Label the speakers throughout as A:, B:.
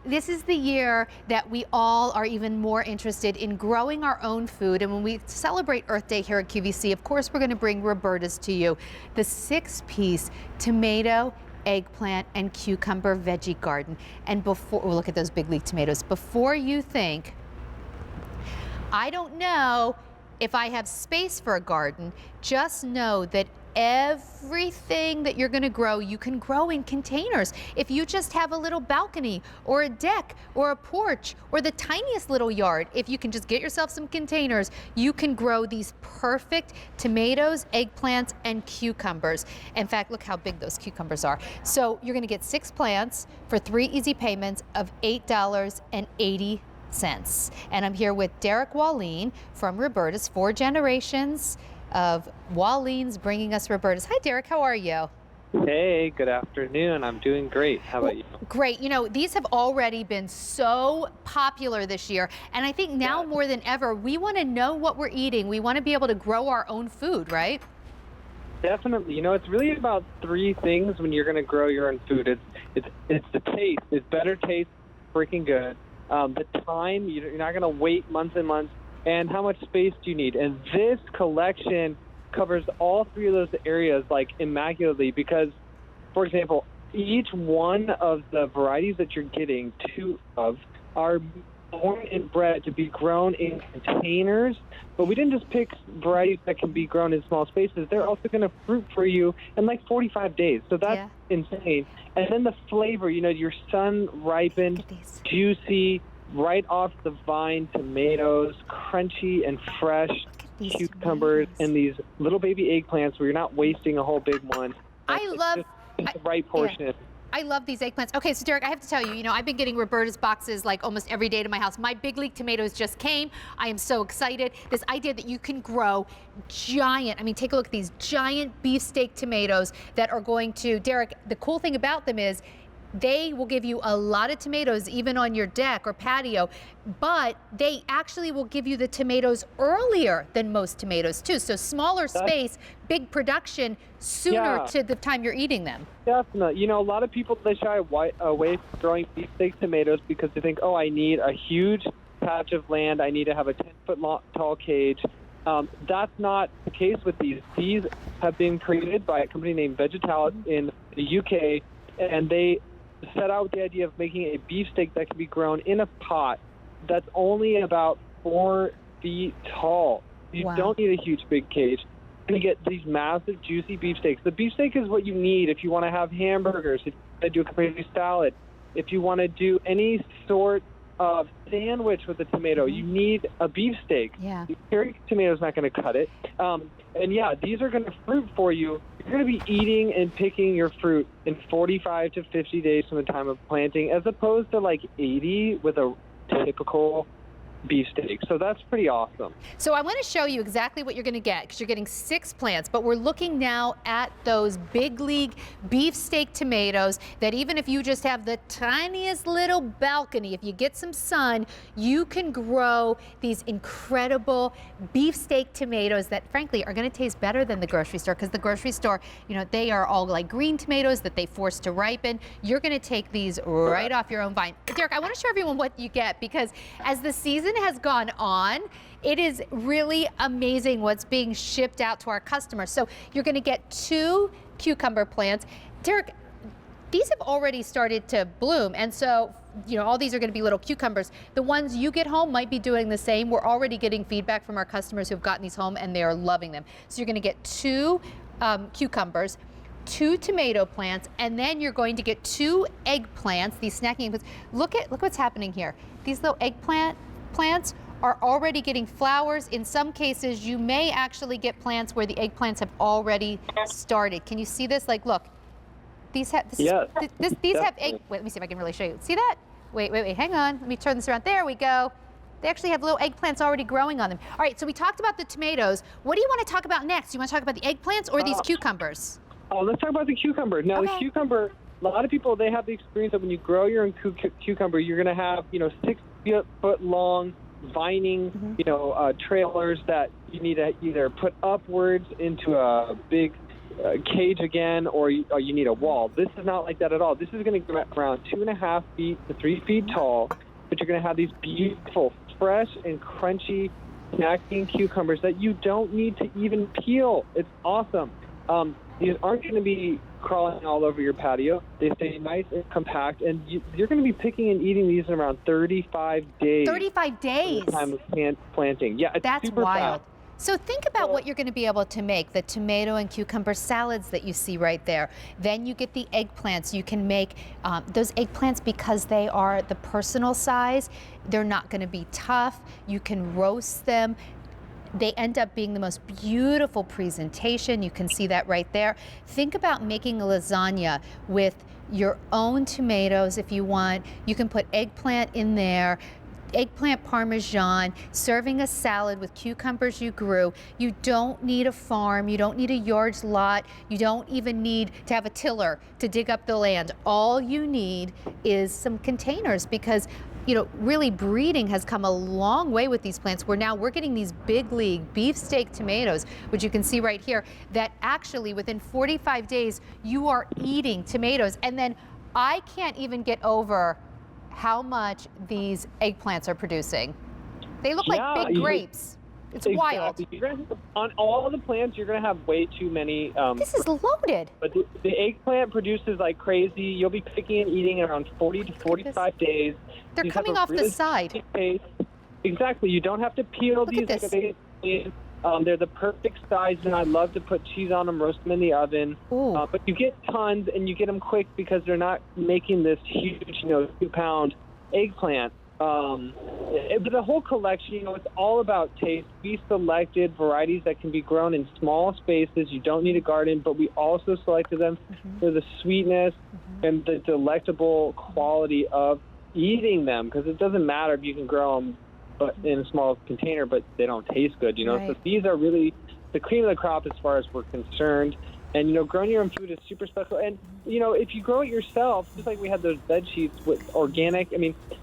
A: this is the year that we all are even more interested in growing our own food. And when we celebrate Earth Day here at QVC, of course, we're going to bring Roberta's to you. The 6-piece tomato, eggplant, and cucumber veggie garden. And before, well, look at those big leaf tomatoes. Before you think, I don't know if I have space for a garden, just know that everything that you're going to grow, you can grow in containers. If you just have a little balcony or a deck or a porch or the tiniest little yard, if you can just get yourself some containers, you can grow these perfect tomatoes, eggplants, and cucumbers. In fact, look how big those cucumbers are. So you're going to get 6 plants for 3 easy payments of $8.80. And I'm here with Derek Walleen from Roberta's, 4 generations of Walleens bringing us Roberta's. Hi, Derek. How are you?
B: Hey, good afternoon. I'm doing great. How about you?
A: Great. You know, these have already been so popular this year, and I think now more than ever, we want to know what we're eating. We want to be able to grow our own food, right?
B: Definitely. You know, it's really about 3 things when you're going to grow your own food. It's the taste. It's better taste, freaking good. The time, you're not going to wait months and months, and how much space do you need? And this collection covers all 3 of those areas like immaculately because, for example, each one of the varieties that you're getting 2 of are born and bred to be grown in containers, but we didn't just pick varieties that can be grown in small spaces. They're also going to fruit for you in like 45 days. So that's insane. And then the flavor, you know, your sun-ripened, juicy, right off the vine tomatoes, crunchy and fresh cucumbers, and these little baby eggplants where you're not wasting a whole big one. It's the right portion.
A: I love these eggplants. Okay, so Derek, I have to tell you, you know, I've been getting Roberta's boxes like almost every day to my house. My big league tomatoes just came. I am so excited. This idea that you can grow giant, I mean, take a look at these giant beefsteak tomatoes that are going to, Derek, the cool thing about them is they will give you a lot of tomatoes even on your deck or patio, but they actually will give you the tomatoes earlier than most tomatoes too. So smaller space, big production, sooner to the time you're eating them.
B: Definitely. You know, a lot of people, they shy away from growing beefsteak tomatoes because they think, oh, I need a huge patch of land. I need to have a 10-foot tall cage. That's not the case with these. These have been created by a company named Veggie in the UK, and they set out the idea of making a beefsteak that can be grown in a pot that's only about 4 feet tall. You don't need a huge big cage. You're going to get these massive juicy beefsteaks. The beefsteak is what you need if you want to have hamburgers, if you want to do a complete salad, if you want to do any sort of sandwich with a tomato, you need a beefsteak. Cherry tomato's not going to cut it. And yeah, these are going to fruit for you. You're going to be eating and picking your fruit in 45 to 50 days from the time of planting, as opposed to like 80 with a typical beefsteak. So that's pretty awesome.
A: So I want to show you exactly what you're going to get because you're getting 6 plants, but we're looking now at those big league beefsteak tomatoes that even if you just have the tiniest little balcony, if you get some sun, you can grow these incredible beefsteak tomatoes that frankly are going to taste better than the grocery store because the grocery store, you know, they are all like green tomatoes that they force to ripen. You're going to take these right off your own vine. Derek, I want to show everyone what you get because as the season has gone on, it is really amazing what's being shipped out to our customers. So you're going to get 2 cucumber plants. Derek, these have already started to bloom, and so you know all these are going to be little cucumbers. The ones you get home might be doing the same. We're already getting feedback from our customers who've gotten these home and they are loving them. So you're going to get 2 cucumbers, 2 tomato plants, and then you're going to get 2 eggplants, these snacking eggplants. Look what's happening here. These little plants are already getting flowers. In some cases, you may actually get plants where the eggplants have already started. Can you see this? Like, look, these have these have egg. Wait, let me see if I can really show you. See that? Wait, hang on. Let me turn this around. There we go. They actually have little eggplants already growing on them. All right, so we talked about the tomatoes. What do you want to talk about next? You want to talk about the eggplants or these cucumbers?
B: Oh, let's talk about the cucumber. Now, the cucumber, a lot of people, they have the experience that when you grow your own cucumber, you're going to have, you know, 6-foot long vining, you know, trailers that you need to either put upwards into a big cage again, or you need a wall. This is not like that at all. This is going to grow around 2.5 feet to 3 feet tall, but you're going to have these beautiful, fresh and crunchy snacking cucumbers that you don't need to even peel. It's awesome. These aren't going to be crawling all over your patio. They stay nice and compact, and you're going to be picking and eating these in around 35 days.
A: 35 days?
B: From the time of planting. Yeah, it's
A: That's
B: super
A: wild.
B: fast.
A: So think about what you're going to be able to make, the tomato and cucumber salads that you see right there. Then you get the eggplants. You can make those eggplants, because they are the personal size. They're not going to be tough. You can roast them. They end up being the most beautiful presentation. You can see that right there. Think about making a lasagna with your own tomatoes if you want. You can put eggplant in there, eggplant parmesan, serving a salad with cucumbers you grew. You don't need a farm, you don't need a yard's lot, you don't even need to have a tiller to dig up the land. All you need is some containers, because really breeding has come a long way with these plants, where now we're getting these big league beefsteak tomatoes, which you can see right here, that actually within 45 days you are eating tomatoes. And then I can't even get over how much these eggplants are producing. They look like big grapes. It's wild.
B: On all the plants, you're going to have way too many.
A: This is loaded.
B: But the eggplant produces like crazy. You'll be picking and eating in around 40 to 45 days.
A: They're
B: These
A: coming
B: have a
A: off the side.
B: taste. Exactly. You don't have to peel
A: Look
B: these.
A: at this.
B: They're the perfect size, and I love to put cheese on them, roast them in the oven. But you get tons, and you get them quick because they're not making this huge, 2-pound eggplant. But the whole collection, it's all about taste. We selected varieties that can be grown in small spaces. You don't need a garden, but we also selected them for the sweetness and the delectable quality of eating them, because it doesn't matter if you can grow them in a small container, but they don't taste good,
A: Right.
B: So these are really the cream of the crop as far as we're concerned. And, growing your own food is super special. And, if you grow it yourself, just like we had those bed sheets with organic,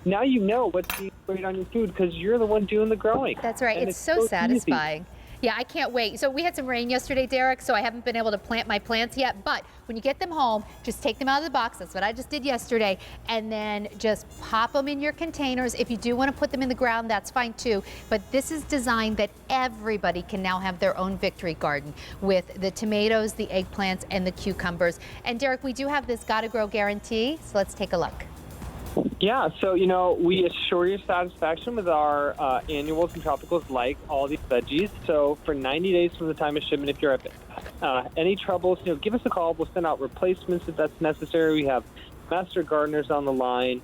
B: now you know what's being sprayed on your food because you're the one doing the growing.
A: That's right.
B: And
A: It's so satisfying.
B: Easy.
A: Yeah, I can't wait. So we had some rain yesterday, Derek, so I haven't been able to plant my plants yet. But when you get them home, just take them out of the box. That's what I just did yesterday. And then just pop them in your containers. If you do want to put them in the ground, that's fine too. But this is designed that everybody can now have their own victory garden with the tomatoes, the eggplants, and the cucumbers. And Derek, we do have this Gotta Grow guarantee. So let's take a look.
B: Yeah, so, we assure your satisfaction with our annuals and tropicals like all these veggies. So for 90 days from the time of shipment, if you're at any troubles, give us a call. We'll send out replacements if that's necessary. We have master gardeners on the line.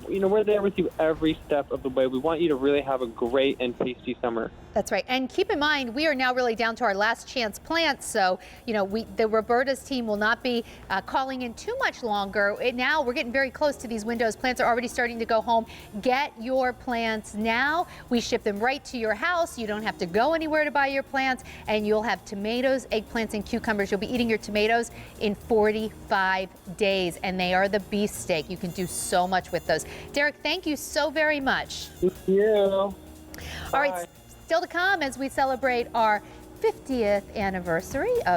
B: We're there with you every step of the way. We want you to really have a great and tasty summer.
A: That's right. And keep in mind, we are now really down to our last chance plants. So, the Roberta's team will not be calling in too much longer. Now we're getting very close to these windows. Plants are already starting to go home. Get your plants now. We ship them right to your house. You don't have to go anywhere to buy your plants. And you'll have tomatoes, eggplants, and cucumbers. You'll be eating your tomatoes in 45 days. And they are the beefsteak. You can do so much with those. Derek, thank you so very much.
B: Thank you.
A: All right, still to come as we celebrate our 50th anniversary of